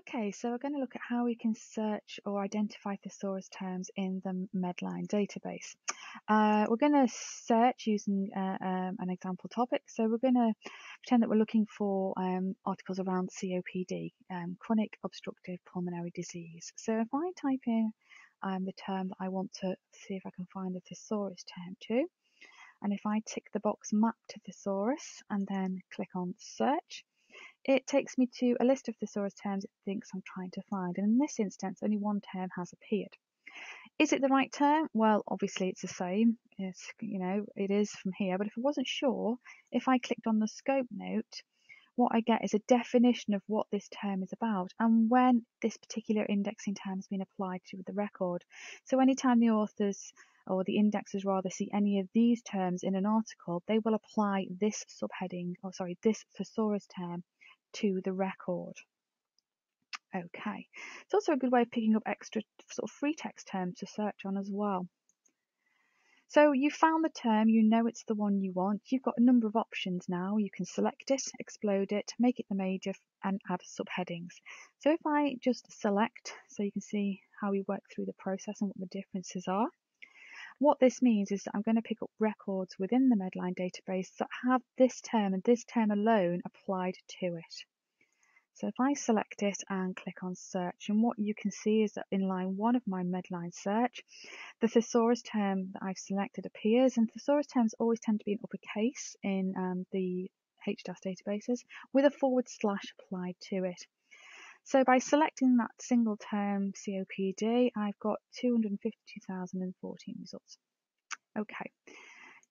Okay, so we're going to look at how we can search or identify thesaurus terms in the Medline database. We're going to search using an example topic. So we're going to pretend that we're looking for articles around COPD, chronic obstructive pulmonary disease. So if I type in the term that I want to see if I can find a thesaurus term to, and if I tick the box map to thesaurus and then click on search, it takes me to a list of thesaurus terms it thinks I'm trying to find, and in this instance only one term has appeared. Is it the right term? Well, obviously it's the same. It is from here, but if I wasn't sure, if I clicked on the scope note, what I get is a definition of what this term is about and when this particular indexing term has been applied to the record. So anytime the authors or the indexers rather see any of these terms in an article, they will apply this this thesaurus term to the record. Okay, it's also a good way of picking up extra sort of free text terms to search on as well. So you found the term, you know it's the one you want. You've got a number of options now. You can select it, explode it, make it the major, and add subheadings. So if I just select, so you can see how we work through the process and what the differences are. What this means is that I'm going to pick up records within the Medline database that have this term and this term alone applied to it. So if I select it and click on search, and what you can see is that in line 1 of my Medline search, the thesaurus term that I've selected appears, and thesaurus terms always tend to be in uppercase in the HDAS databases with a / applied to it. So by selecting that single term COPD, I've got 252,014 results. Okay.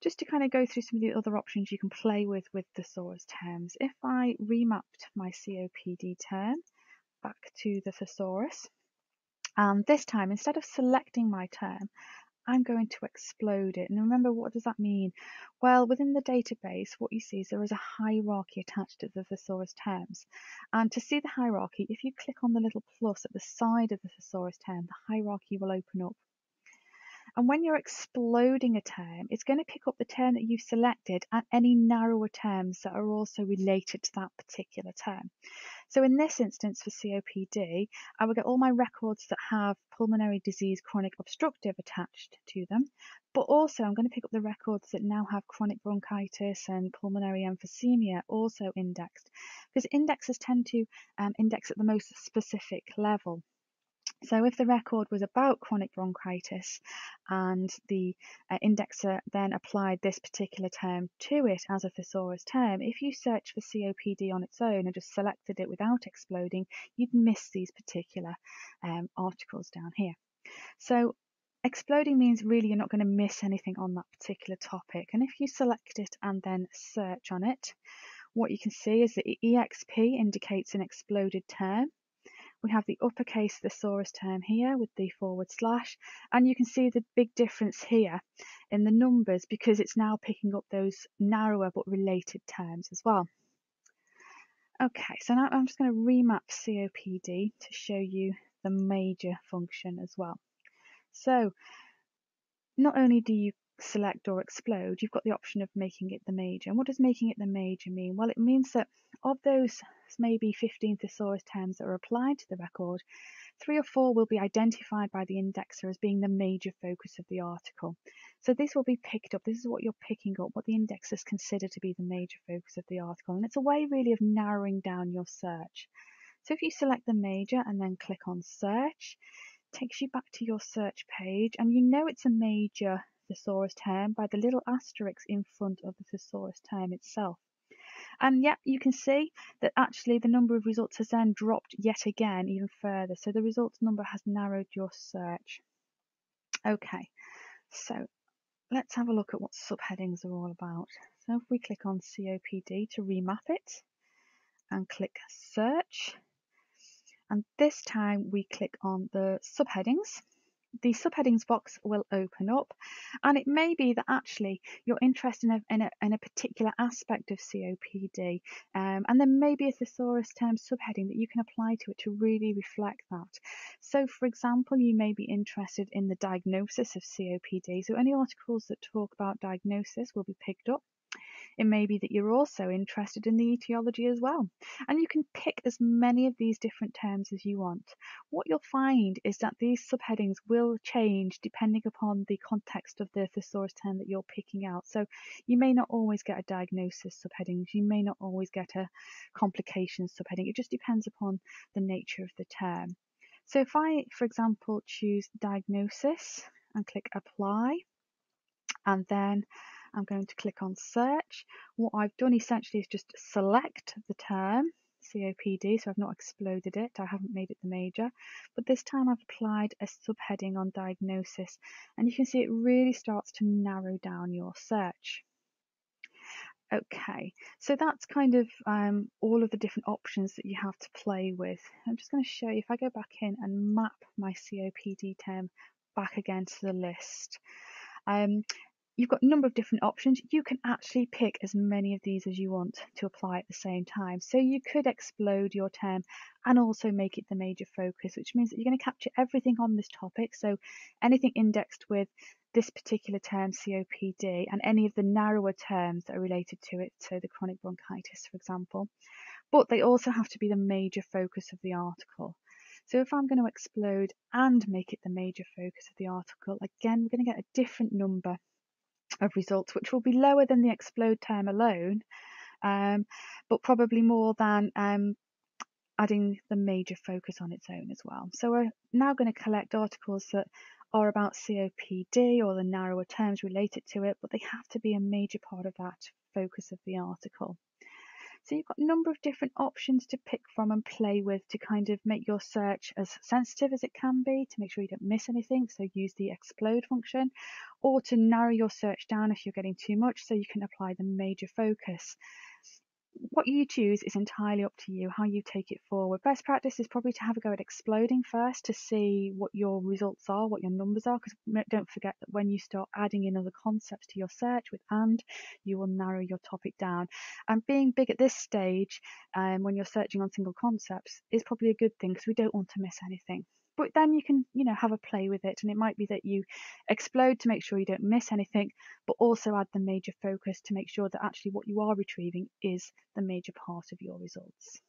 Just to kind of go through some of the other options you can play with thesaurus terms. If I remapped my COPD term back to the thesaurus, and this time instead of selecting my term, I'm going to explode it. And remember, what does that mean? Well, within the database, what you see is there is a hierarchy attached to the thesaurus terms. And to see the hierarchy, if you click on the little plus at the side of the thesaurus term, the hierarchy will open up. And when you're exploding a term, it's going to pick up the term that you've selected and any narrower terms that are also related to that particular term. So in this instance for COPD, I will get all my records that have pulmonary disease chronic obstructive attached to them, but also I'm going to pick up the records that now have chronic bronchitis and pulmonary emphysema also indexed, because indexers tend to index at the most specific level. So if the record was about chronic bronchitis and the indexer then applied this particular term to it as a thesaurus term, if you search for COPD on its own and just selected it without exploding, you'd miss these particular articles down here. So exploding means really you're not going to miss anything on that particular topic. And if you select it and then search on it, what you can see is that EXP indicates an exploded term. We have the uppercase thesaurus term here with the /, and you can see the big difference here in the numbers because it's now picking up those narrower but related terms as well. Okay, so now I'm just going to remap COPD to show you the major function as well. So not only do you select or explode, you've got the option of making it the major. And what does making it the major mean? Well, it means that of those maybe 15 thesaurus terms that are applied to the record, 3 or 4 will be identified by the indexer as being the major focus of the article. So this will be picked up. This is what you're picking up, what the indexers consider to be the major focus of the article. And it's a way really of narrowing down your search. So if you select the major and then click on search, it takes you back to your search page, and you know it's a major thesaurus term by the little asterisk in front of the thesaurus term itself. And yet you can see that actually the number of results has then dropped yet again even further. So the results number has narrowed your search. Okay, so let's have a look at what subheadings are all about. So if we click on COPD to remap it and click search, and this time we click on the subheadings, the subheadings box will open up, and it may be that actually you're interested in a particular aspect of COPD, and there may be a thesaurus term subheading that you can apply to it to really reflect that. So for example, you may be interested in the diagnosis of COPD, so any articles that talk about diagnosis will be picked up. It may be that you're also interested in the etiology as well. And you can pick as many of these different terms as you want. What you'll find is that these subheadings will change depending upon the context of the thesaurus term that you're picking out. So you may not always get a diagnosis subheading, you may not always get a complications subheading. It just depends upon the nature of the term. So if I, for example, choose diagnosis and click apply, and then I'm going to click on search, what I've done essentially is just select the term COPD, so I've not exploded it, I haven't made it the major, but this time I've applied a subheading on diagnosis, and you can see it really starts to narrow down your search. Okay, so that's kind of all of the different options that you have to play with. I'm just going to show you, if I go back in and map my COPD term back again to the list, you've got a number of different options. You can actually pick as many of these as you want to apply at the same time. So you could explode your term and also make it the major focus, which means that you're going to capture everything on this topic. So anything indexed with this particular term, COPD, and any of the narrower terms that are related to it, so the chronic bronchitis, for example. But they also have to be the major focus of the article. So if I'm going to explode and make it the major focus of the article, again, we're going to get a different number of results, which will be lower than the explode term alone, but probably more than adding the major focus on its own as well. So we're now going to collect articles that are about COPD or the narrower terms related to it, but they have to be a major part of that focus of the article. So you've got a number of different options to pick from and play with to kind of make your search as sensitive as it can be, to make sure you don't miss anything, so use the explode function, or to narrow your search down if you're getting too much, so you can apply the major focus. What you choose is entirely up to you, how you take it forward. Best practice is probably to have a go at exploding first to see what your results are, what your numbers are, because don't forget that when you start adding in other concepts to your search with and, you will narrow your topic down. And being big at this stage, when you're searching on single concepts, is probably a good thing because we don't want to miss anything. But then you can, have a play with it, and it might be that you explode to make sure you don't miss anything, but also add the major focus to make sure that actually what you are retrieving is the major part of your results.